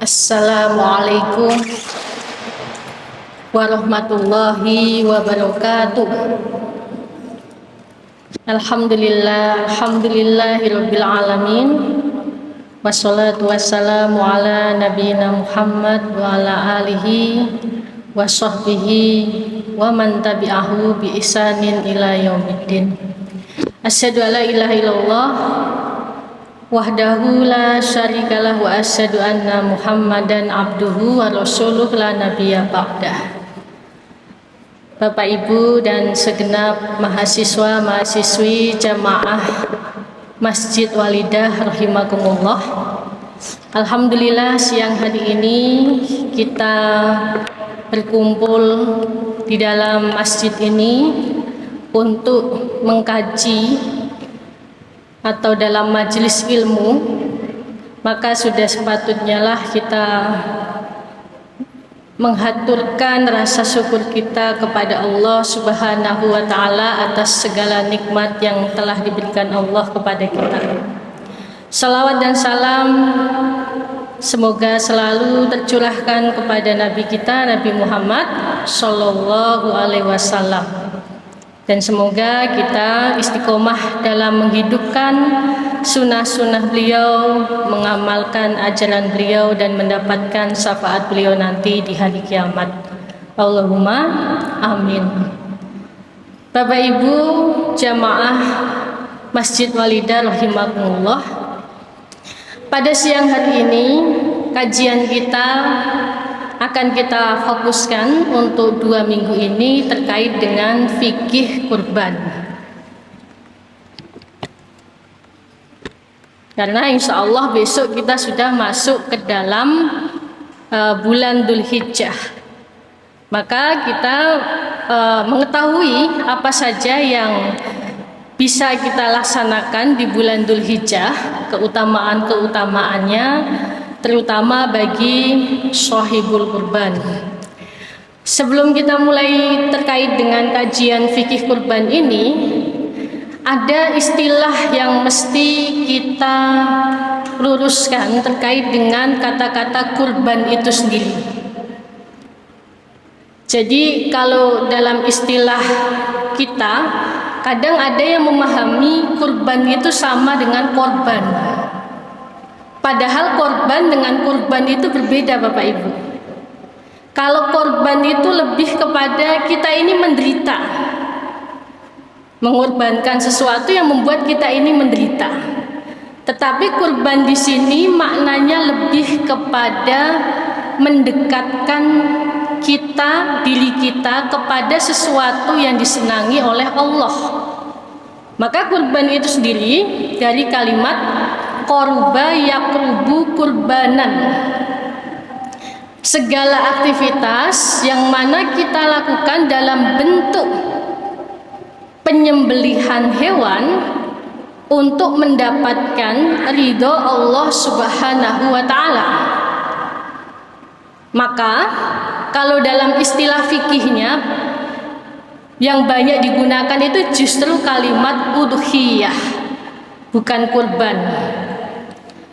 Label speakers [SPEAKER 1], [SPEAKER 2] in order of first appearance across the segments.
[SPEAKER 1] Assalamualaikum warahmatullahi wabarakatuh. Alhamdulillahirabbil alamin. Wassalatu wassalamu ala nabiyina Muhammad wa ala alihi wa sahbihi wa man tabi'ahu bi ihsanin ila yaumiddin. Asyhadu alla ilaha illallah wahdahu la syarikalah wa asyhadu anna Muhammadan abduhu wa rasuluh la nabiyya ba'dah. Bapak Ibu dan segenap mahasiswa mahasiswi jamaah Masjid Walidah rahimakumullah. Alhamdulillah siang hari ini kita berkumpul di dalam masjid ini untuk mengkaji atau dalam majelis ilmu, maka sudah sepatutnya lah kita menghaturkan rasa syukur kita kepada Allah Subhanahu wa Ta'ala atas segala nikmat yang telah diberikan Allah kepada kita. Salawat dan salam semoga selalu tercurahkan kepada Nabi kita, Nabi Muhammad Sallallahu Alaihi Wasallam. Dan semoga kita istiqomah dalam menghidupkan sunnah-sunnah beliau, mengamalkan ajaran beliau dan mendapatkan syafaat beliau nanti di hari kiamat. Allahumma amin. Bapak Ibu jamaah Masjid Walidah rahimakumullah. Pada siang hari ini kajian kita akan kita fokuskan untuk 2 minggu ini terkait dengan fikih kurban. Karena insya Allah besok kita sudah masuk ke dalam bulan Dzulhijjah. Maka kita mengetahui apa saja yang bisa kita laksanakan di bulan Dzulhijjah, keutamaan-keutamaannya, terutama bagi shahibul kurban. Sebelum kita mulai terkait dengan kajian fikih kurban ini, ada istilah yang mesti kita luruskan terkait dengan kata-kata kurban itu sendiri. Jadi kalau dalam istilah kita, kadang ada yang memahami kurban itu sama dengan korban. Padahal korban dengan kurban itu berbeda Bapak Ibu. Kalau korban itu lebih kepada kita ini menderita, mengorbankan sesuatu yang membuat kita ini menderita. Tetapi kurban di sini maknanya lebih kepada mendekatkan kita, diri kita kepada sesuatu yang disenangi oleh Allah. Maka kurban itu sendiri dari kalimat korba yakrubu kurbanan, segala aktivitas yang mana kita lakukan dalam bentuk penyembelihan hewan untuk mendapatkan ridho Allah Subhanahu wa Ta'ala. Maka kalau dalam istilah fikihnya yang banyak digunakan itu justru kalimat udhiyah, bukan kurban.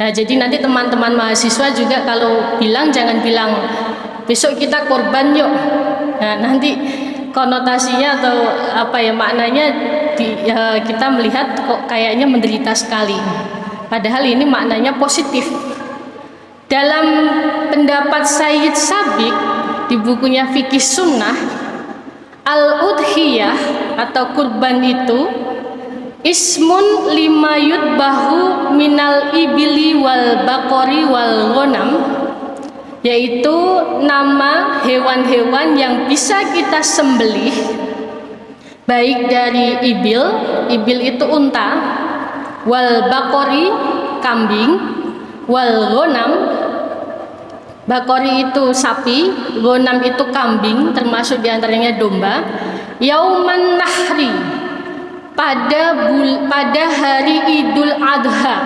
[SPEAKER 1] Nah, jadi nanti teman-teman mahasiswa juga kalau bilang, jangan bilang besok kita korban yuk. Nah, nanti konotasinya atau apa ya maknanya kita melihat kok kayaknya menderita sekali. Padahal ini maknanya positif. Dalam pendapat Sayyid Sabiq di bukunya Fikih Sunnah, al-udhiyah atau kurban itu ismun lima yudbahu minal ibili wal bakori wal ghanam, yaitu nama hewan-hewan yang bisa kita sembelih baik dari ibil itu unta, wal bakori kambing, wal ghanam, bakori itu sapi, ghanam itu kambing termasuk diantaranya domba, yauman nahri pada hari Idul Adha.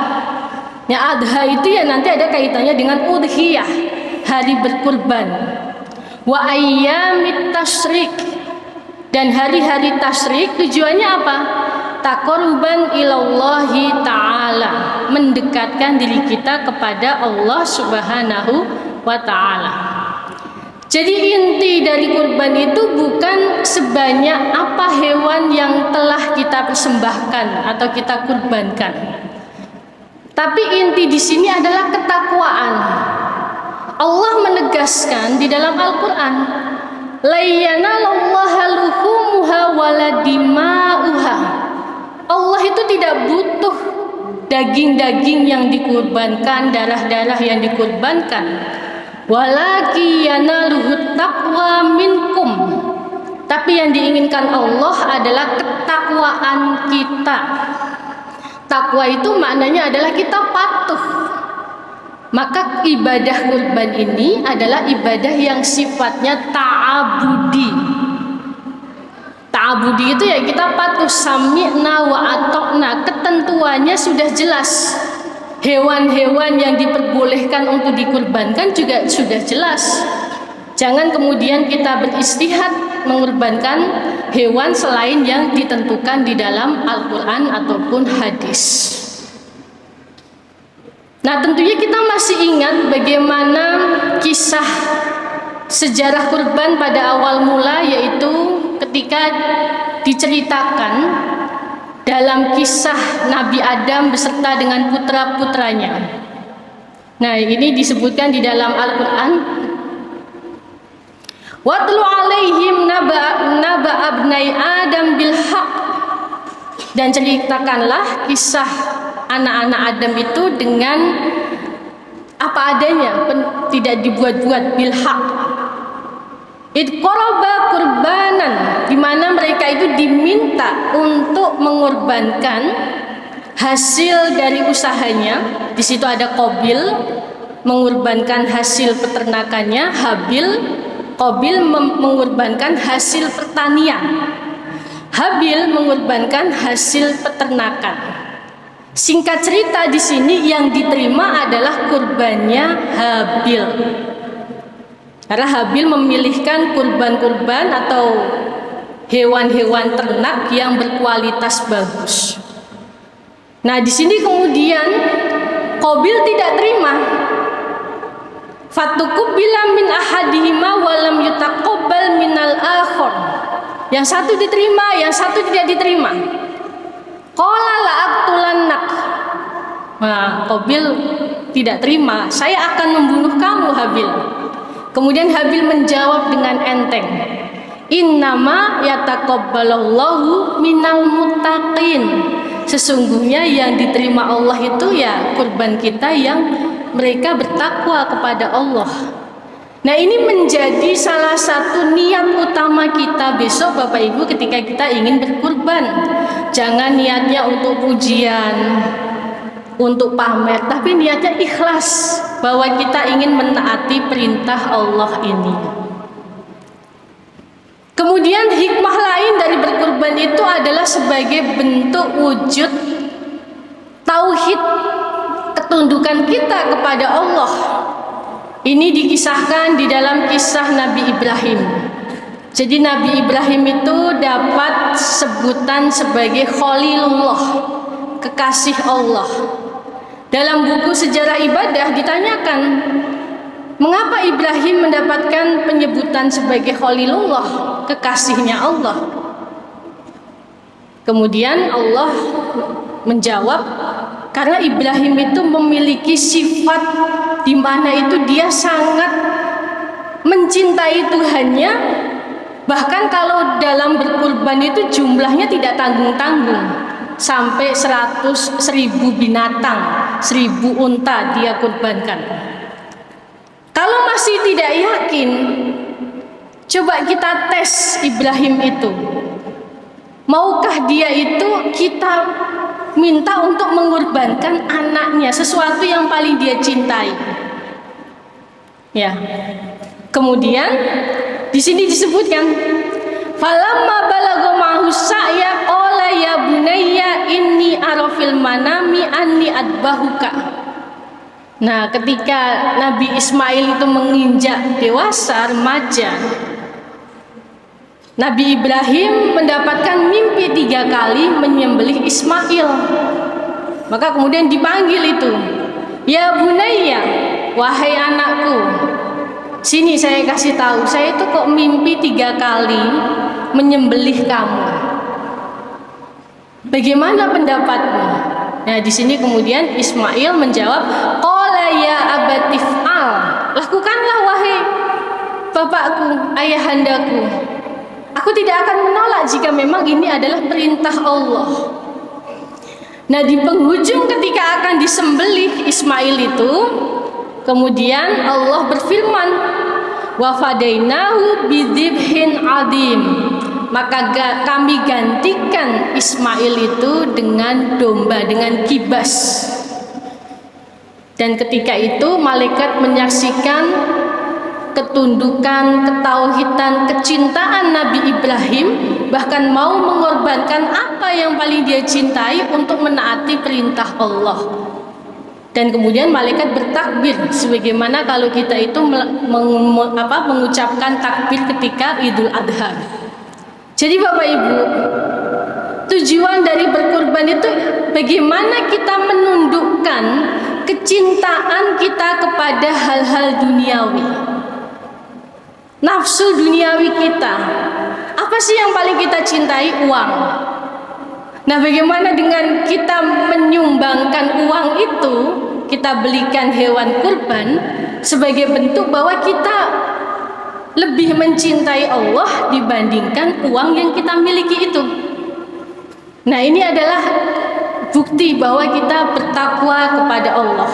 [SPEAKER 1] Ya, adha itu ya nanti ada kaitannya dengan udhiyah, hari berkurban. Wa ayyamit tasyrik, dan hari-hari tasyrik tujuannya apa? taqarruban ilallahi ta'ala, mendekatkan diri kita kepada Allah Subhanahu wa ta'ala. Jadi inti dari kurban itu bukan sebanyak apa hewan yang telah kita persembahkan atau kita kurbankan. Tapi inti di sini adalah ketakwaan. Allah menegaskan di dalam Al-Qur'an, la yanalallaha luhumuha wala dima'uha. Allah itu tidak butuh daging-daging yang dikurbankan, darah-darah yang dikurbankan. Walaki yanaluhut taqwa minkum. Tapi yang diinginkan Allah adalah ketakwaan kita. Takwa itu maknanya adalah kita patuh. Maka ibadah kurban ini adalah ibadah yang sifatnya ta'abudi. Ta'abudi itu ya kita patuh, sami'na wa atokna. Ketentuannya sudah jelas. Hewan-hewan yang diperbolehkan untuk dikurbankan juga sudah jelas. Jangan kemudian kita beristihad mengorbankan hewan selain yang ditentukan di dalam Al-Quran ataupun hadis. Nah, tentunya kita masih ingat bagaimana kisah sejarah kurban pada awal mula, yaitu ketika diceritakan dalam kisah Nabi Adam beserta dengan putra-putranya. Nah, ini disebutkan di dalam Al-Quran. Watlu alaihim naba abnai Adam bil haq. Dan ceritakanlah kisah anak-anak Adam itu dengan apa adanya, tidak dibuat-buat, bil haq. Idqaraba kurbanan, di mana mereka itu diminta untuk mengorbankan hasil dari usahanya. Di situ ada Qabil mengorbankan hasil peternakannya, Qabil mengorbankan hasil pertanian, Habil mengorbankan hasil peternakan. Singkat cerita di sini yang diterima adalah kurbannya Habil. Karena Habil memilihkan kurban-kurban atau hewan-hewan ternak yang berkualitas bagus. Nah, di sini kemudian Qabil tidak terima. Fatuqbila min ahadihima wa lam yutaqabbal minal akhar. Yang satu diterima, yang satu tidak diterima. Qala la aqtulannak. Nah, Qabil tidak terima. Saya akan membunuh kamu, Habil. Kemudian Habil menjawab dengan enteng, innama yataqabbalallahu minal muttaqin. Sesungguhnya yang diterima Allah itu ya kurban kita yang mereka bertakwa kepada Allah. Nah, ini menjadi salah satu niat utama kita besok Bapak Ibu ketika kita ingin berkurban. Jangan niatnya untuk pujian, untuk pamer, tapi niatnya ikhlas bahwa kita ingin menaati perintah Allah ini. Kemudian hikmah lain dari berkurban itu adalah sebagai bentuk wujud tauhid, ketundukan kita kepada Allah. Ini dikisahkan di dalam kisah Nabi Ibrahim. Jadi Nabi Ibrahim itu dapat sebutan sebagai Khalilullah, kekasih Allah. Dalam buku sejarah ibadah ditanyakan, mengapa Ibrahim mendapatkan penyebutan sebagai Khalilullah, kekasihnya Allah? Kemudian Allah menjawab, karena Ibrahim itu memiliki sifat di mana itu dia sangat mencintai Tuhannya. Bahkan kalau dalam berkurban itu jumlahnya tidak tanggung-tanggung, sampai 100.000 binatang, 1.000 unta dia kurbankan. Kalau masih tidak yakin, coba kita tes Ibrahim itu. Maukah dia itu kita minta untuk mengorbankan anaknya, sesuatu yang paling dia cintai? Ya. Kemudian di sini disebutkan, falamma balagha ma'hu sa'ya qala ya bunayya inni ara fil manami anni adbahuka. Nah, ketika Nabi Ismail itu menginjak dewasa, remaja, Nabi Ibrahim mendapatkan mimpi 3 3 kali menyembelih Ismail. Maka kemudian dipanggil itu, ya bunayya, wahai anakku, sini saya kasih tahu, saya itu kok mimpi 3 kali menyembelih kamu. Bagaimana pendapatmu? Nah, di sini kemudian Ismail menjawab, qala ya abatif'al, lakukanlah wahai bapakku, ayahandaku. Aku tidak akan menolak jika memang ini adalah perintah Allah. Nah, di penghujung ketika akan disembelih Ismail itu, kemudian Allah berfirman, wa fadainahu bidzibhin adim, maka kami gantikan Ismail itu dengan domba, dengan kibas. Dan ketika itu malaikat menyaksikan ketundukan, ketauhidan, kecintaan Nabi Ibrahim, bahkan mau mengorbankan apa yang paling dia cintai untuk menaati perintah Allah. Dan kemudian malaikat bertakbir, sebagaimana kalau kita itu mengucapkan takbir ketika Idul Adha. Jadi Bapak Ibu, tujuan dari berkurban itu bagaimana kita menundukkan kecintaan kita kepada hal-hal duniawi, nafsu duniawi kita. Apa sih yang paling kita cintai? Uang. Nah, bagaimana dengan kita menyumbangkan uang itu, kita belikan hewan kurban sebagai bentuk bahwa kita lebih mencintai Allah dibandingkan uang yang kita miliki itu. Nah, ini adalah bukti bahwa kita bertakwa kepada Allah.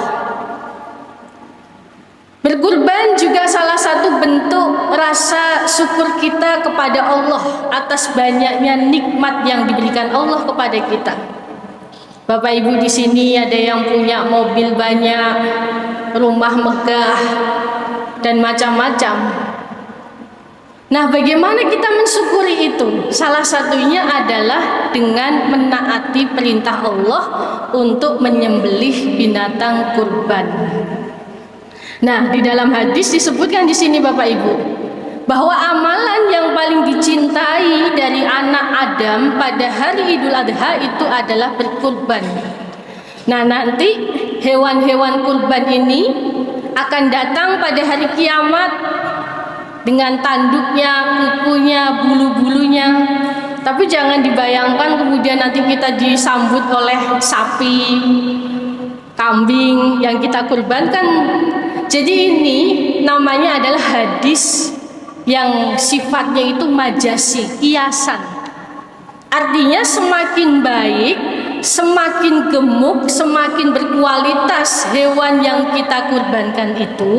[SPEAKER 1] Berkurban juga salah satu bentuk rasa syukur kita kepada Allah atas banyaknya nikmat yang diberikan Allah kepada kita. Bapak Ibu di sini ada yang punya mobil banyak, rumah megah, dan macam-macam. Nah, bagaimana kita mensyukuri itu? Salah satunya adalah dengan menaati perintah Allah untuk menyembelih binatang kurban. Nah, di dalam hadis disebutkan di sini Bapak Ibu, bahwa amalan yang paling dicintai dari anak Adam pada hari Idul Adha itu adalah berkurban. Nah, nanti hewan-hewan kurban ini akan datang pada hari kiamat dengan tanduknya, kukunya, bulu-bulunya. Tapi jangan dibayangkan kemudian nanti kita disambut oleh sapi, kambing yang kita kurbankan. Jadi ini namanya adalah hadis yang sifatnya itu majasi, kiasan. Artinya semakin baik, semakin gemuk, semakin berkualitas hewan yang kita kurbankan itu,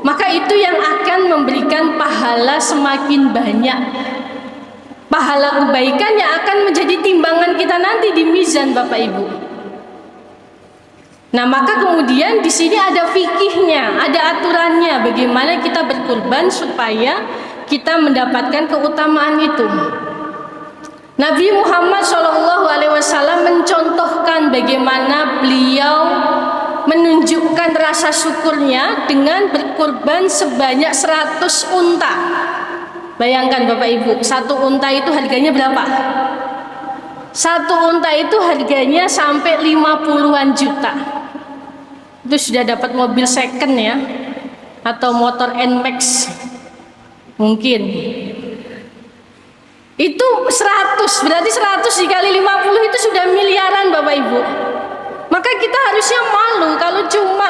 [SPEAKER 1] maka itu yang akan memberikan pahala semakin banyak. Pahala kebaikan yang akan menjadi timbangan kita nanti di mizan Bapak Ibu. Nah, maka kemudian di sini ada fikihnya, ada aturannya bagaimana kita berkurban supaya kita mendapatkan keutamaan itu. Nabi Muhammad SAW mencontohkan bagaimana beliau menunjukkan rasa syukurnya dengan berkurban sebanyak 100 unta. Bayangkan Bapak Ibu, 1 unta itu harganya berapa? 1 unta itu harganya sampai 50-an juta. Itu sudah dapat mobil second ya, atau motor NMAX mungkin. Itu 100, berarti 100 dikali 50 itu sudah miliaran Bapak Ibu. Maka kita harusnya malu kalau cuma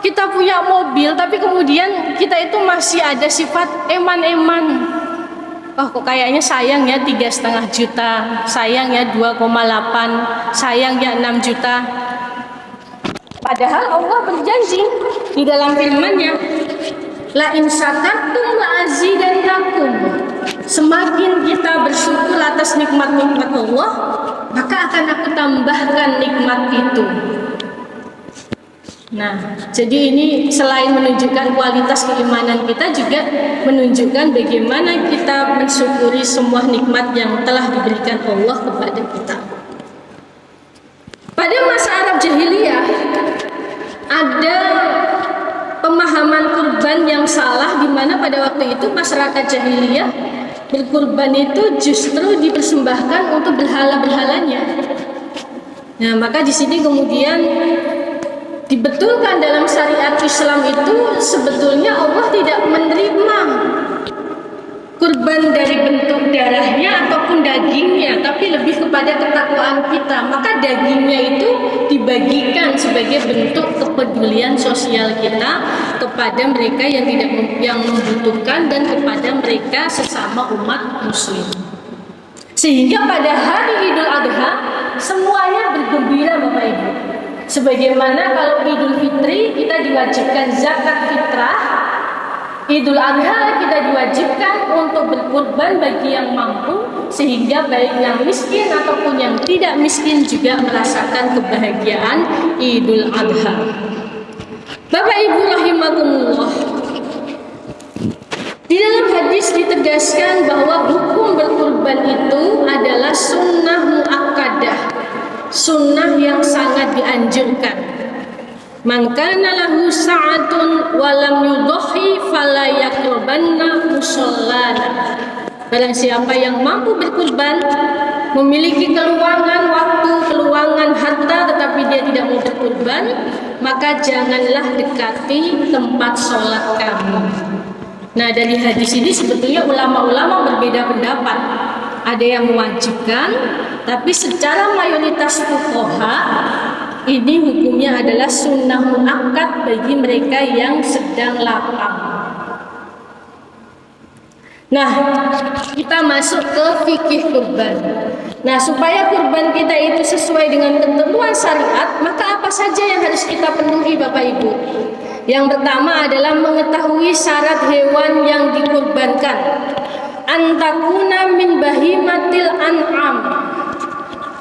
[SPEAKER 1] kita punya mobil tapi kemudian kita itu masih ada sifat eman-eman. Oh, kok kayaknya sayang ya 3,5 juta, sayang ya 2,8, sayang ya 6 juta. Padahal Allah berjanji di dalam firman-Nya, la in syakartum la azidannakum. Semakin kita bersyukur atas nikmat-nikmat Allah, maka akan aku tambahkan nikmat itu. Nah, jadi ini selain menunjukkan kualitas keimanan kita, juga menunjukkan bagaimana kita mensyukuri semua nikmat yang telah diberikan Allah kepada kita. Pada masa Arab Jahiliyah ada pemahaman kurban yang salah, di mana pada waktu itu masyarakat Jahiliyah berkurban itu justru dipersembahkan untuk berhala-berhalanya. Nah, maka di sini kemudian dibetulkan dalam syariat Islam itu sebetulnya Allah tidak menerima kurban dari bentuk darahnya ataupun dagingnya, tapi lebih kepada ketakwaan kita. Maka dagingnya itu dibagikan sebagai bentuk kepedulian sosial kita kepada mereka yang membutuhkan dan kepada mereka sesama umat muslim. Sehingga pada hari Idul Adha semuanya bergembira Bapak Ibu. Sebagaimana kalau Idul Fitri kita diwajibkan zakat fitrah, Idul Adha kita diwajibkan untuk berkurban bagi yang mampu, sehingga baik yang miskin ataupun yang tidak miskin juga merasakan kebahagiaan Idul Adha. Bapak Ibu rahimakumullah, di dalam hadis ditegaskan bahwa hukum berkurban itu adalah sunnah muakkadah, sunnah yang sangat dianjurkan. Man kana lahu sa'atun wa lam yudhi fala yaqrabanna musallana. Barang siapa yang mampu berkurban, memiliki keluangan waktu, keluangan harta, tetapi dia tidak mau berkurban, maka janganlah dekati tempat sholat kami. Nah, dari hadis ini sebetulnya ulama-ulama berbeda pendapat. Ada yang mewajibkan, tapi secara mayoritas fuqaha ini hukumnya adalah sunnah muakkad bagi mereka yang sedang lapang. Nah, kita masuk ke fikih kurban. Nah, supaya kurban kita itu sesuai dengan ketentuan syariat, maka apa saja yang harus kita penuhi Bapak Ibu? Yang pertama adalah mengetahui syarat hewan yang dikurbankan. Antakuna min bahimatil an'am.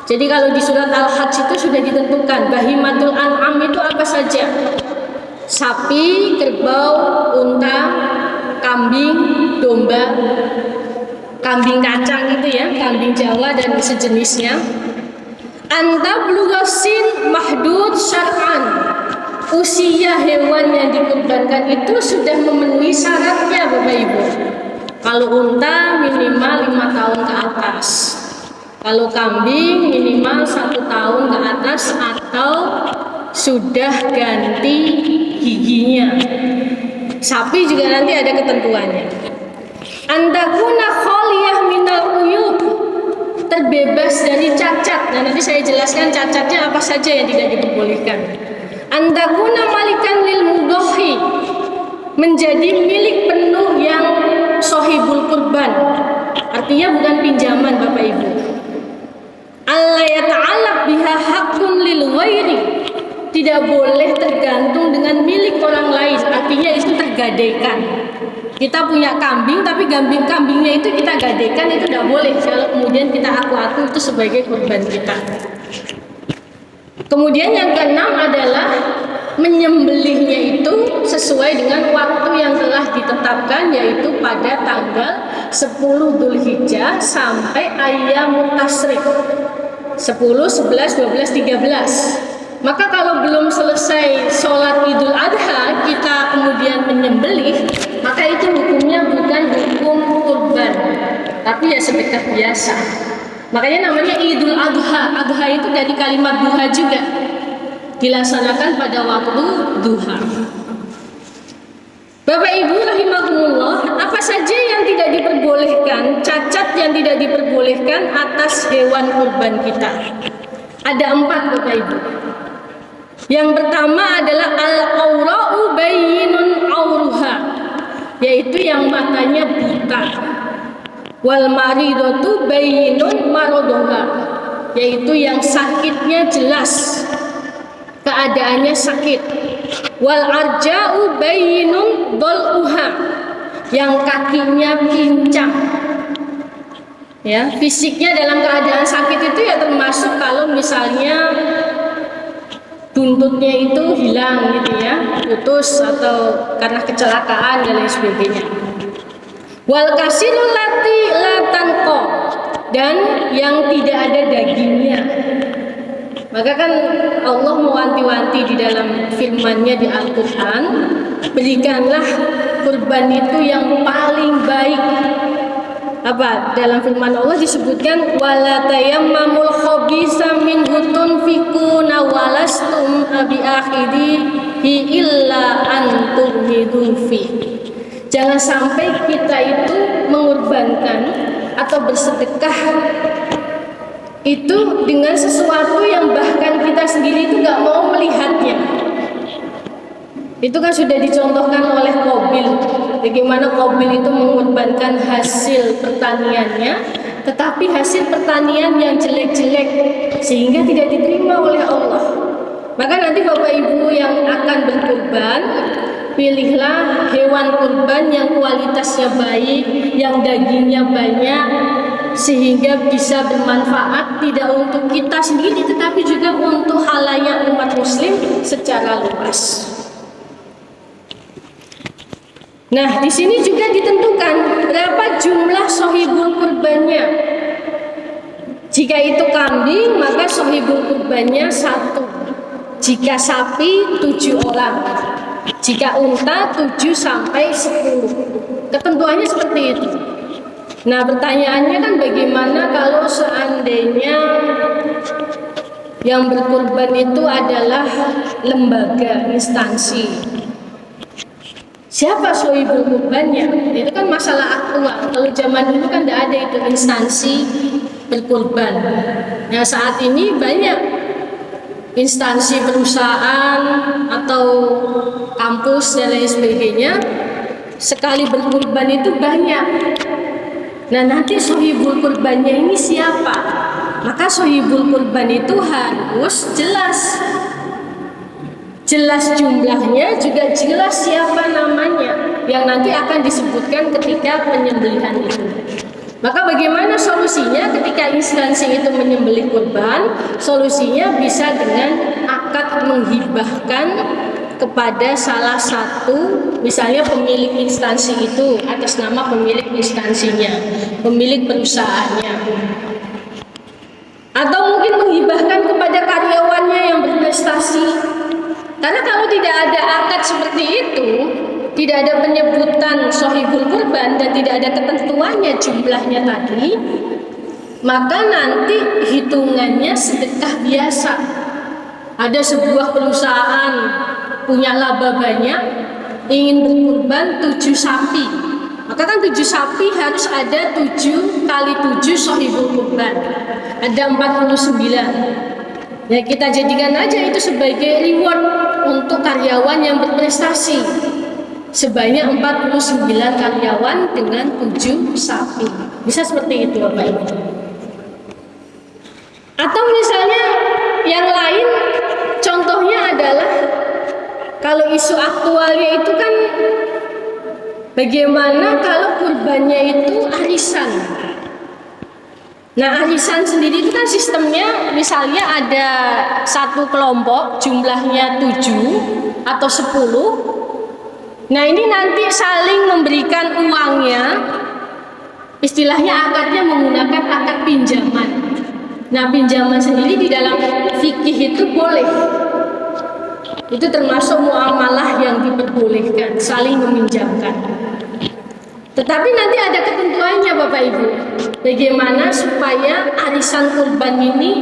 [SPEAKER 1] Jadi kalau di surat Al-Hajj itu sudah ditentukan bahimatul an'am itu apa saja? Sapi, kerbau, unta, kambing, domba, kambing kacang itu ya, kambing Jawa dan sejenisnya. Anta blugasin mahdud syar'an. Usia hewan yang dikurbankan itu sudah memenuhi syaratnya Bapak Ibu. Kalau unta minimal 5 tahun ke atas. Kalau kambing minimal 1 tahun ke atas atau sudah ganti giginya. Sapi juga nanti ada ketentuannya. Andakuna khaliyah minal uyub, terbebas dari cacat. Nah, nanti saya jelaskan cacatnya apa saja yang tidak diperbolehkan. Andakuna malikan lil mudhohi, menjadi milik penuh yang sohibul kurban. Artinya bukan pinjaman Bapak Ibu. Allah yata'allaq biha haqqun lil ghairi, tidak boleh tergantung dengan milik orang lain, artinya itu tergadaikan. Kita punya kambing tapi kambingnya itu kita gadaikan, itu tidak boleh kalau kemudian kita aku itu sebagai kurban kita. Kemudian yang keenam adalah menyembelihnya itu sesuai dengan waktu yang telah ditetapkan, yaitu pada tanggal 10 Dzulhijjah sampai ayyamut tasyrik 10, 11, 12, 13. Maka kalau belum selesai sholat Idul Adha kita kemudian menyembelih, maka itu hukumnya bukan hukum kurban, tapi ya sedekah biasa. Makanya namanya Idul Adha. Adha itu dari kalimat duha juga, dilaksanakan pada waktu duha. Bapak Ibu rahimakumullah, apa saja yang tidak diperbolehkan, cacat yang tidak diperbolehkan atas hewan kurban kita? Ada 4 Bapak Ibu. Yang pertama adalah al-aura'u bayyinun auruha, yaitu yang matanya buta. Wal maridatu bayyinun maraduha, yaitu yang sakitnya jelas, keadaannya sakit. Wal arja'u bayyinun dhal'uha, yang kakinya pincang. Ya, fisiknya dalam keadaan sakit itu ya termasuk kalau misalnya buntutnya itu hilang gitu ya, putus atau karena kecelakaan dan lain sebagainya. Wal kasirul lati la tanqa, dan yang tidak ada dagingnya. Maka kan Allah mewanti-wanti di dalam firman-Nya di Al-Qur'an, berikanlah kurban itu yang paling baik, apa dalam firman Allah disebutkan wala tayammamul khabisa minhu tunfikuna walastum bi akhirihi illa an tughmidu fi. Jangan sampai kita itu mengorbankan atau bersedekah itu dengan sesuatu yang bahkan kita sendiri itu nggak mau melihatnya. Itu kan sudah dicontohkan oleh Qabil, bagaimana Qabil itu mengorbankan hasil pertaniannya, tetapi hasil pertanian yang jelek-jelek sehingga tidak diterima oleh Allah. Maka nanti Bapak Ibu yang akan berkurban, pilihlah hewan kurban yang kualitasnya baik, yang dagingnya banyak, sehingga bisa bermanfaat tidak untuk kita sendiri tetapi juga untuk halayak umat muslim secara luas. Nah, di sini juga ditentukan berapa jumlah sohibul kurbannya. Jika itu kambing, maka sohibul kurbannya 1. Jika sapi 7 orang. Jika unta 7 sampai 10. Ketentuannya seperti itu. Nah, pertanyaannya kan bagaimana kalau seandainya yang berkurban itu adalah lembaga, instansi. Siapa sohibul kurbannya? Itu kan masalah aktual. Kalau zaman dulu kan tidak ada itu instansi berkurban. Nah, saat ini banyak instansi perusahaan atau kampus dan lain sebagainya. Sekali berkurban itu banyak. Nah, nanti sohibul kurbannya ini siapa? Maka sohibul kurban itu harus jelas jumlahnya, juga jelas siapa namanya yang nanti akan disebutkan ketika penyembelihan itu. Maka bagaimana solusinya ketika instansi itu menyembelih kurban? Solusinya bisa dengan akad menghibahkan kepada salah satu, misalnya pemilik instansi itu atas nama pemilik instansinya, pemilik perusahaannya, atau mungkin menghibahkan kepada karyawannya yang berprestasi. Karena kalau tidak ada akad seperti itu, tidak ada penyebutan sohibul kurban dan tidak ada ketentuannya jumlahnya tadi, maka nanti hitungannya sedekah biasa. Ada sebuah perusahaan punya laba banyak, ingin berkurban 7 sapi, maka kan 7 sapi harus ada 7 kali 7 sohibul kurban, ada 49. Ya, kita jadikan aja itu sebagai reward untuk karyawan yang berprestasi. Sebanyak 49 karyawan dengan 7 sapi. Bisa seperti itu Bapak Ibu. Atau misalnya yang lain, contohnya adalah kalau isu aktualnya itu kan bagaimana kalau kurbannya itu arisan. Nah, arisan sendiri itu kan sistemnya misalnya ada satu kelompok jumlahnya 7 atau 10. Nah, ini nanti saling memberikan uangnya, istilahnya akadnya menggunakan akad pinjaman. Nah, pinjaman sendiri di dalam fikih itu boleh. Itu termasuk muamalah yang diperbolehkan, saling meminjamkan. Tetapi nanti ada ketentuannya Bapak Ibu. Bagaimana supaya arisan kurban ini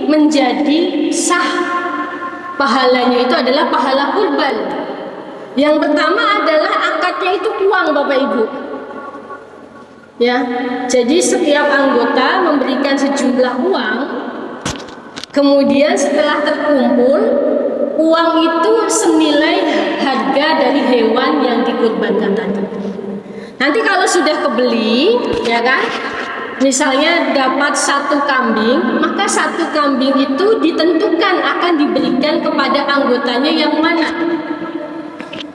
[SPEAKER 1] menjadi sah? Pahalanya itu adalah pahala kurban. Yang pertama adalah akadnya itu uang Bapak Ibu. Ya, jadi setiap anggota memberikan sejumlah uang. Kemudian setelah terkumpul, uang itu senilai harga dari hewan yang dikurbankan tadi. Nanti kalau sudah kebeli, ya kan, misalnya dapat 1 kambing, maka 1 kambing itu ditentukan akan diberikan kepada anggotanya yang mana.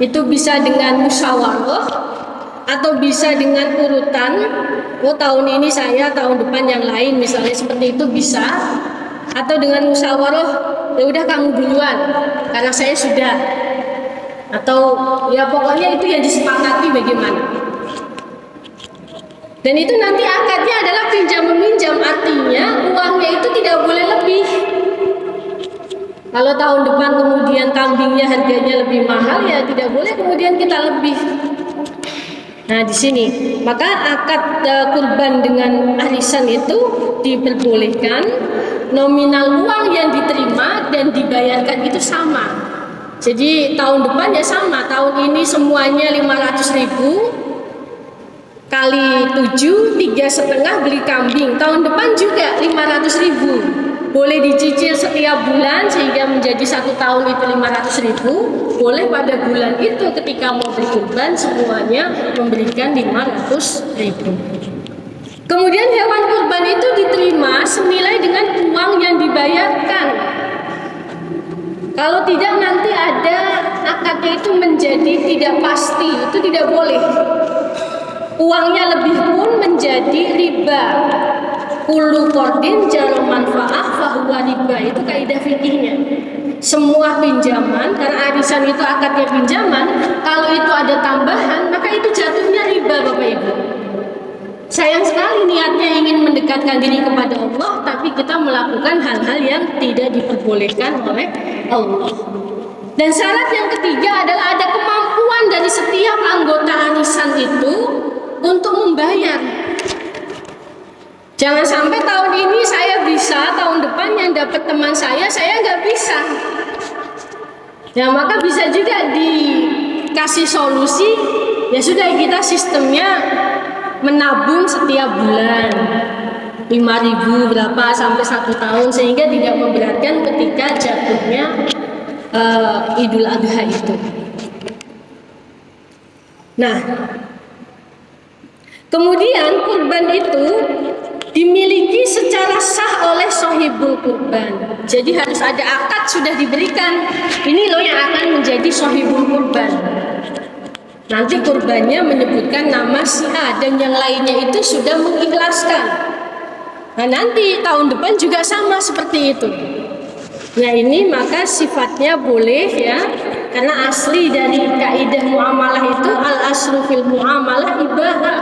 [SPEAKER 1] Itu bisa dengan musyawarah atau bisa dengan urutan. Oh, tahun ini saya, tahun depan yang lain, misalnya seperti itu bisa. Atau dengan musyawarah, ya udah kamu duluan karena saya sudah. Atau ya pokoknya itu yang disepakati bagaimana. Dan itu nanti akadnya adalah pinjam meminjam, artinya uangnya itu tidak boleh lebih. Kalau tahun depan kemudian kambingnya harganya lebih mahal, ya tidak boleh kemudian kita lebih. Nah, di sini maka akad kurban dengan arisan itu diperbolehkan, nominal uang yang diterima dan dibayarkan itu sama. Jadi tahun depan ya sama, tahun ini semuanya 500.000 kali 7, 3,5 beli kambing. Tahun depan juga 500.000. Boleh dicicil setiap bulan sehingga menjadi 1 tahun itu 500.000. Boleh pada bulan itu ketika mau berkurban semuanya memberikan 500.000. Kemudian hewan kurban itu diterima senilai dengan uang yang dibayarkan. Kalau tidak nanti ada akadnya itu menjadi tidak pasti, itu tidak boleh. Uangnya lebih pun menjadi riba. Kullu qardin jarra manfaah fahuwa riba, itu kaidah fikihnya. Semua pinjaman, karena arisan itu akadnya pinjaman, kalau itu ada tambahan maka itu jatuhnya riba, Bapak Ibu. Sayang sekali niatnya ingin mendekatkan diri kepada Allah, tapi kita melakukan hal-hal yang tidak diperbolehkan oleh Allah. Dan syarat yang ketiga adalah ada kemampuan dari setiap anggota arisan itu untuk membayar. Jangan sampai tahun ini saya bisa, tahun depan yang dapat teman saya nggak bisa. Ya maka bisa juga dikasih solusi, ya sudah kita sistemnya menabung setiap bulan 5.000 berapa sampai 1 tahun sehingga tidak memberatkan ketika jatuhnya Idul Adha itu. Nah, kemudian kurban itu dimiliki secara sah oleh sohibul kurban. Jadi harus ada akad sudah diberikan. Ini loh yang akan menjadi sohibul kurban. Nanti kurbannya menyebutkan nama si A dan yang lainnya itu sudah mengikhlaskan. Nah nanti tahun depan juga sama seperti itu. Nah ini maka sifatnya boleh ya. Karena asli dari kaidah muamalah itu al-aslu fil muamalah ibahah.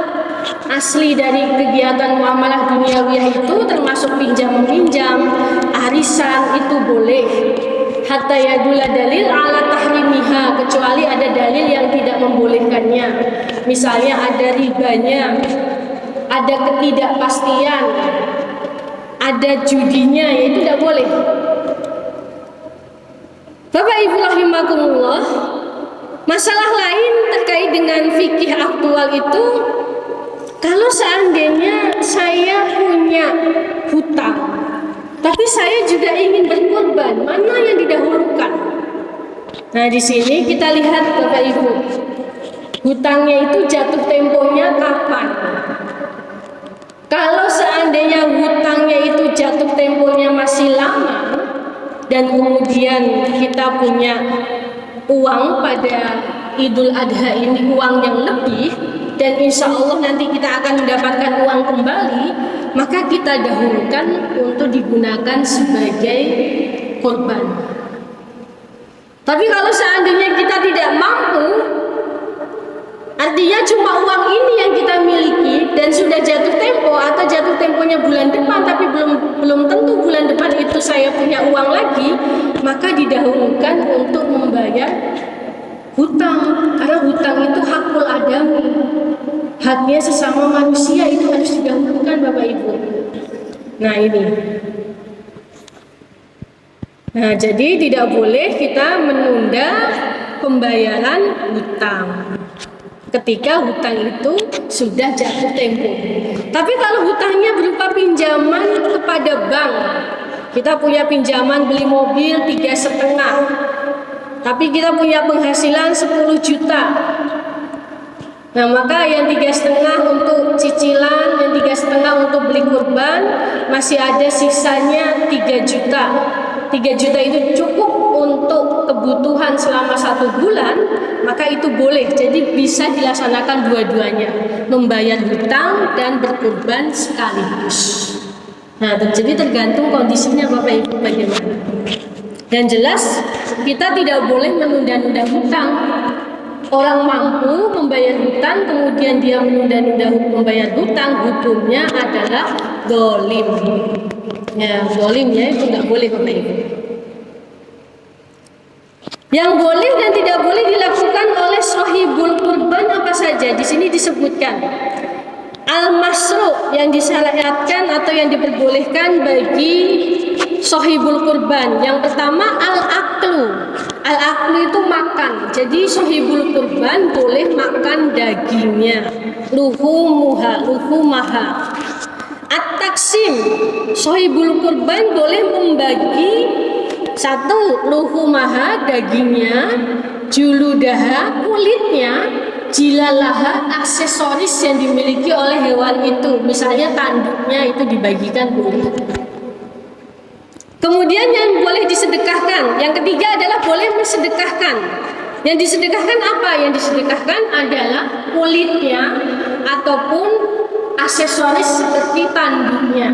[SPEAKER 1] Asli dari kegiatan muamalah duniawiyah itu termasuk pinjam-meminjam, arisan itu boleh. Hatta yadula dalil ala tahrimiha, kecuali ada dalil yang tidak membolehkannya. Misalnya ada ribanya, ada ketidakpastian, ada judinya, ya itu tidak boleh. Bapak Ibu rahimakumullah, masalah lain terkait dengan fikih aktual itu, kalau seandainya saya punya hutang, tapi saya juga ingin berkorban, mana yang didahulukan? Nah di sini kita lihat Bapak Ibu, hutangnya itu jatuh temponya kapan? Kalau seandainya hutangnya itu jatuh temponya masih lama dan kemudian kita punya uang pada Idul Adha ini, uang yang lebih, dan insya Allah nanti kita akan mendapatkan uang kembali, maka kita dahulukan untuk digunakan sebagai korban. Tapi kalau seandainya kita tidak mampu, artinya cuma uang ini yang kita miliki dan sudah jatuh tempo atau jatuh temponya bulan depan, tapi belum tentu bulan depan itu saya punya uang lagi, maka didahulukan untuk membayar hutang, karena hutang itu hakul adami, haknya sesama manusia, itu harus didahulukan Bapak Ibu. Nah ini, nah jadi tidak boleh kita menunda pembayaran hutang ketika hutang itu sudah jatuh tempo. Tapi kalau hutangnya berupa pinjaman kepada bank, kita punya pinjaman beli mobil 3,5, tapi kita punya penghasilan 10 juta. Nah maka yang 3,5 untuk cicilan, yang 3,5 untuk beli kurban, masih ada sisanya 3 juta. 3 juta itu cukup untuk kebutuhan selama 1 bulan, maka itu boleh. Jadi bisa dilaksanakan dua-duanya, membayar hutang dan berkurban sekaligus. Nah jadi tergantung kondisinya Bapak Ibu bagaimana. Dan jelas kita tidak boleh menunda-nunda hutang. Orang mampu membayar hutang kemudian dia menunda-nunda membayar hutang, hukumnya adalah zalim. Ya, zalim ya, itu nggak boleh Bapak Ibu. Yang boleh dan tidak boleh dilakukan oleh sahibul kurban apa saja? Di sini disebutkan al-masru' yang disyariatkan atau yang diperbolehkan bagi sahibul kurban. Yang pertama al-aklu. Al-aklu itu makan. Jadi sahibul kurban boleh makan dagingnya. Luhumaha. At-taksim. Sahibul kurban boleh membagi satu luhumaha dagingnya, juludaha kulitnya, jilalaha aksesoris yang dimiliki oleh hewan itu, misalnya tanduknya itu dibagikan boleh. Kemudian yang boleh disedekahkan, yang ketiga adalah boleh mensedekahkan. Yang disedekahkan apa? Yang disedekahkan adalah kulitnya ataupun aksesoris seperti tanduknya.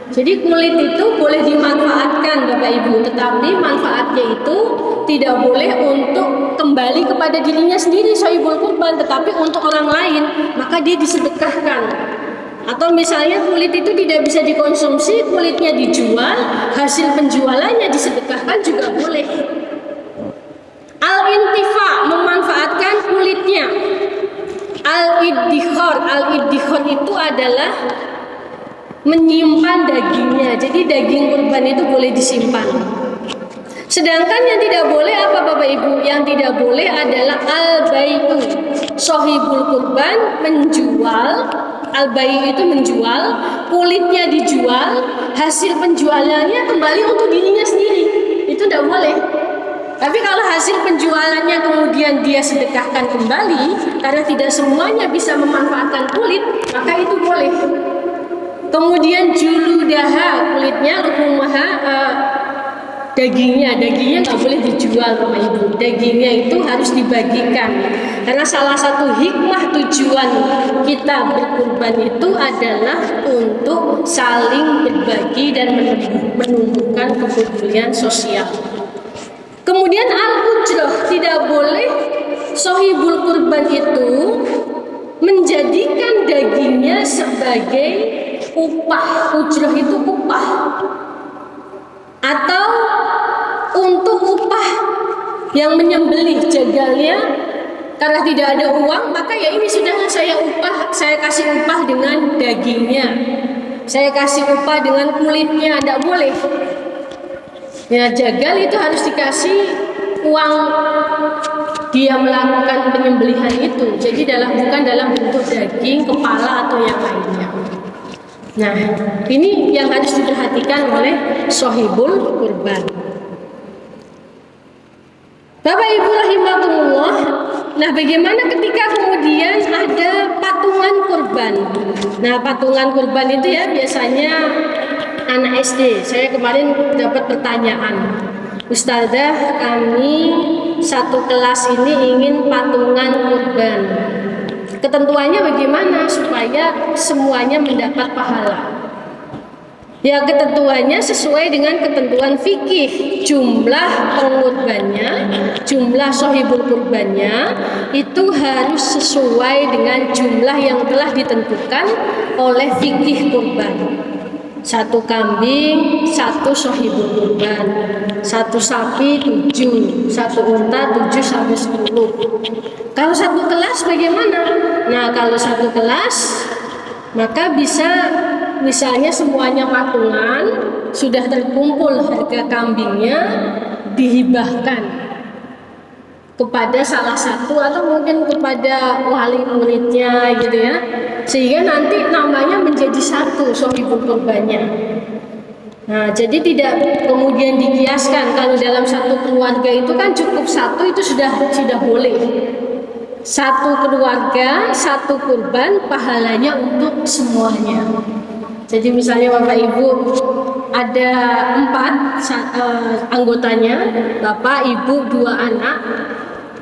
[SPEAKER 1] Jadi kulit itu boleh dimanfaatkan Bapak Ibu, tetapi manfaatnya itu tidak boleh untuk kembali kepada dirinya sendiri sahibul kurban, tetapi untuk orang lain, maka dia disedekahkan. Atau misalnya kulit itu tidak bisa dikonsumsi, kulitnya dijual, hasil penjualannya disedekahkan juga boleh. Al-intifa, memanfaatkan kulitnya. Al-iddikhor itu adalah menyimpan dagingnya. Jadi daging kurban itu boleh disimpan. Sedangkan yang tidak boleh apa Bapak Ibu? Yang tidak boleh adalah al-bai'u. Sahibul kurban menjual, al-bai' itu menjual, kulitnya dijual, hasil penjualannya kembali untuk dirinya sendiri. Itu tidak boleh. Tapi kalau hasil penjualannya kemudian dia sedekahkan kembali, karena tidak semuanya bisa memanfaatkan kulit, maka itu boleh. Kemudian juludaha, kulitnya, luhumaha, dagingnya nggak boleh dijual Bapak Ibu. Dagingnya itu harus dibagikan. Karena salah satu hikmah tujuan kita berkurban itu adalah untuk saling berbagi dan menumbuhkan kepedulian sosial. Kemudian al-ujrah, tidak boleh sahibul kurban itu menjadikan dagingnya sebagai upah. Ujrah itu upah atau untuk upah yang menyembelih jagalnya. Karena tidak ada uang, maka ya ini sudah saya kasih upah dengan dagingnya, saya kasih upah dengan kulitnya. Tidak boleh. Ya, jagal itu harus dikasih uang dia melakukan penyembelihan itu. Jadi bukan dalam bentuk daging, kepala atau yang lainnya. Nah, ini yang harus diperhatikan oleh sahibul kurban. Bapak Ibu rahimakumullah. Nah, bagaimana ketika kemudian ada patungan kurban? Nah, patungan kurban itu ya biasanya anak SD. Saya kemarin dapat pertanyaan, Ustazah, kami satu kelas ini ingin patungan kurban. Ketentuannya bagaimana supaya semuanya mendapat pahala? Ya, ketentuannya sesuai dengan ketentuan fikih. Jumlah pengurbannya, jumlah sahibul kurbannya itu harus sesuai dengan jumlah yang telah ditentukan oleh fikih kurban. Satu kambing, satu sahibul kurban, satu sapi 7, satu unta 7 sampai 10. Kalau satu kelas bagaimana? Nah, kalau satu kelas maka bisa misalnya semuanya patungan, sudah terkumpul harga kambingnya, dihibahkan kepada salah satu atau mungkin kepada wali muridnya gitu ya, sehingga nanti namanya menjadi satu sahibul kurbannya. Nah, jadi tidak kemudian dikiaskan kalau dalam satu keluarga itu kan cukup satu, itu sudah boleh. Satu keluarga, satu kurban, pahalanya untuk semuanya. Jadi misalnya Bapak Ibu ada 4 anggotanya, Bapak, Ibu, 2 anak,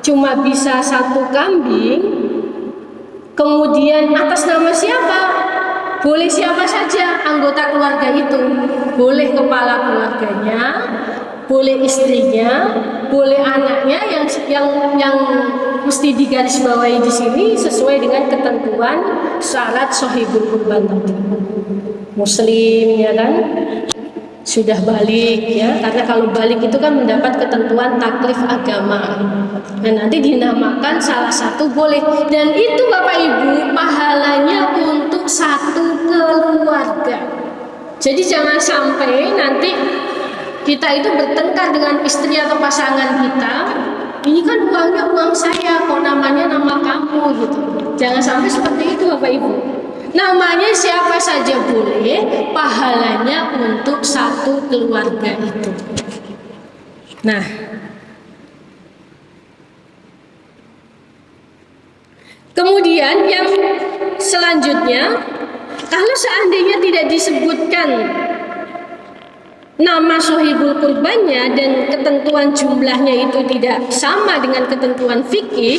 [SPEAKER 1] cuma bisa satu kambing, kemudian atas nama siapa? Boleh siapa saja anggota keluarga itu. Boleh kepala keluarganya, boleh istrinya, boleh anaknya yang mesti digarisbawahi di sini sesuai dengan ketentuan syarat sahibul kurban tadi. Muslim, ya kan? sudah balik ya, karena kalau balik itu kan mendapat ketentuan taklif agama. Nah, nanti dinamakan salah satu boleh, dan itu Bapak Ibu pahalanya untuk satu keluarga. Jadi jangan sampai nanti kita itu bertengkar dengan istri atau pasangan kita, ini kan uangnya uang saya, kok namanya nama kamu gitu. Jangan sampai seperti itu Bapak Ibu. Namanya siapa saja boleh, pahalanya untuk satu keluarga itu. Nah, kemudian yang selanjutnya, kalau seandainya tidak disebutkan nama sohibul kurbannya dan ketentuan jumlahnya itu tidak sama dengan ketentuan fikih,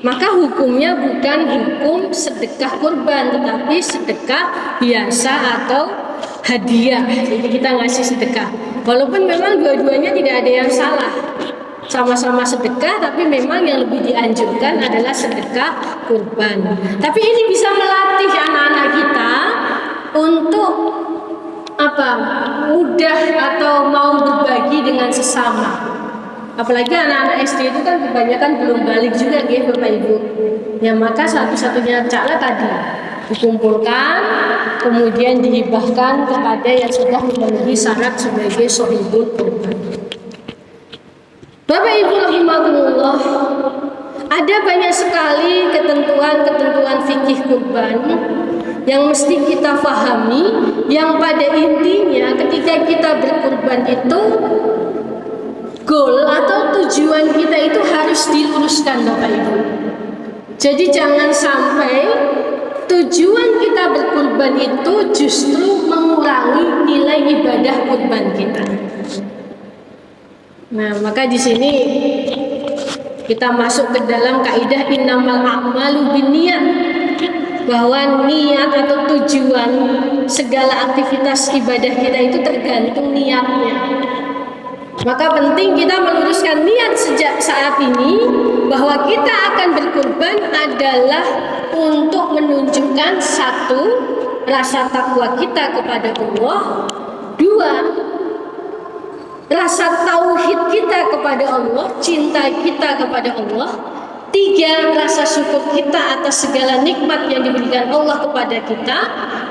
[SPEAKER 1] maka hukumnya bukan hukum sedekah kurban, tetapi sedekah biasa atau hadiah. Jadi kita ngasih sedekah, walaupun memang dua-duanya tidak ada yang salah, sama-sama sedekah, tapi memang yang lebih dianjurkan adalah sedekah kurban. Tapi ini bisa melatih anak-anak kita untuk mudah atau mau berbagi dengan sesama. Apalagi anak-anak SD itu kan kebanyakan belum balik juga ya Bapak Ibu. Ya, maka satu-satunya cara tadi dikumpulkan, kemudian dihibahkan kepada yang sudah memenuhi syarat sebagai sohibul kurban. Bapak Ibu rahimakumullah, ada banyak sekali ketentuan-ketentuan fikih kurban yang mesti kita pahami, yang pada intinya ketika kita berkurban itu goal atau tujuan kita itu harus diluruskan Bapak Ibu. Jadi jangan sampai tujuan kita berkurban itu justru mengurangi nilai ibadah kurban kita. Nah, maka di sini kita masuk ke dalam kaidah innamal a'malu binniyat, bahwa niat atau tujuan segala aktivitas ibadah kita itu tergantung niatnya. Maka penting kita meluruskan niat sejak saat ini bahwa kita akan berkurban adalah untuk menunjukkan satu, rasa takwa kita kepada Allah, dua, rasa tauhid kita kepada Allah, cinta kita kepada Allah, tiga, rasa syukur kita atas segala nikmat yang diberikan Allah kepada kita,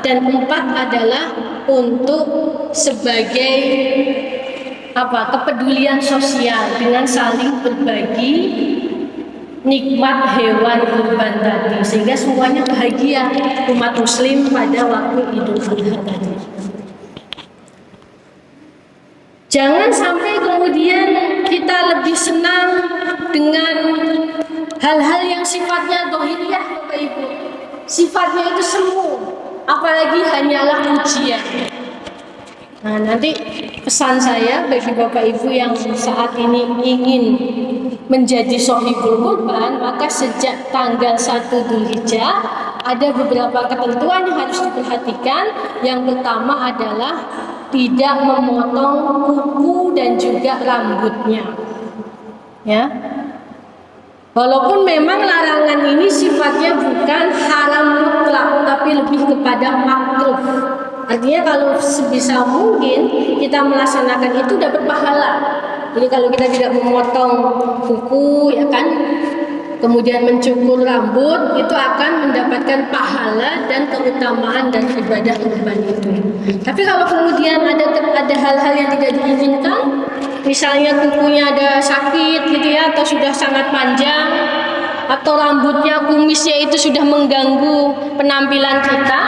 [SPEAKER 1] dan empat adalah untuk sebagai kepedulian sosial dengan saling berbagi nikmat hewan kurban tadi, sehingga semuanya bahagia umat muslim pada waktu Idul Adha tadi. Jangan sampai kemudian kita lebih senang dengan hal-hal yang sifatnya dohiriyah Bapak Ibu, sifatnya itu semu, apalagi hanyalah ujian. Nah, nanti pesan saya bagi Bapak Ibu yang saat ini ingin menjadi sohibul kurban, maka sejak tanggal 1 Dzulhijjah ada beberapa ketentuan yang harus diperhatikan. Yang pertama adalah tidak memotong kuku dan juga rambutnya. Ya. Walaupun memang larangan ini sifatnya bukan haram mutlak, tapi lebih kepada makruh. Artinya kalau sebisa mungkin kita melaksanakan itu dapat pahala. Jadi kalau kita tidak memotong kuku, ya kan, kemudian mencukur rambut, itu akan mendapatkan pahala dan keutamaan dan ibadah kurban itu. Tapi kalau kemudian ada hal-hal yang tidak diinginkan, misalnya kukunya ada sakit gitu ya, atau sudah sangat panjang, atau rambutnya, kumisnya itu sudah mengganggu penampilan kita,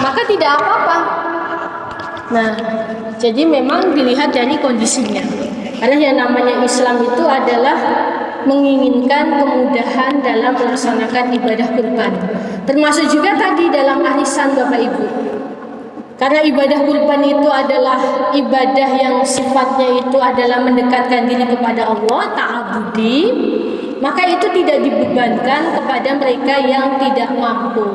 [SPEAKER 1] maka tidak apa-apa. Nah, jadi memang dilihat dari kondisinya. Karena yang namanya Islam itu adalah menginginkan kemudahan dalam melaksanakan ibadah kurban. Termasuk juga tadi dalam arisan Bapak Ibu. Karena ibadah kurban itu adalah ibadah yang sifatnya itu adalah mendekatkan diri kepada Allah, ta'abudi, maka itu tidak dibebankan kepada mereka yang tidak mampu.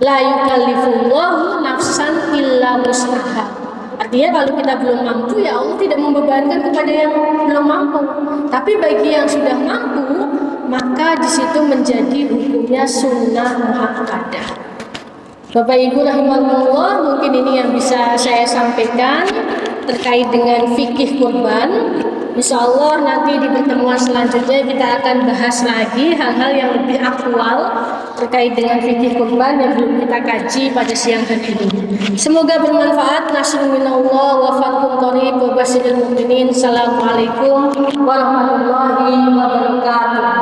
[SPEAKER 1] La yukallifullahu nafsan illa wus'aha. Artinya kalau kita belum mampu, ya Allah tidak membebankan kepada yang belum mampu. Tapi bagi yang sudah mampu, maka di situ menjadi hukumnya sunnah muakkadah. Bapak Ibu rahimakumullah, mungkin ini yang bisa saya sampaikan. terkait dengan fikih kurban. Insya Allah nanti di pertemuan selanjutnya kita akan bahas lagi hal-hal yang lebih aktual terkait dengan fikih kurban yang belum kita kaji pada siang hari ini. Semoga bermanfaat. Nasrun minallah wa fathun qarib wa basyiril mu'minin. Assalamualaikum warahmatullahi wabarakatuh.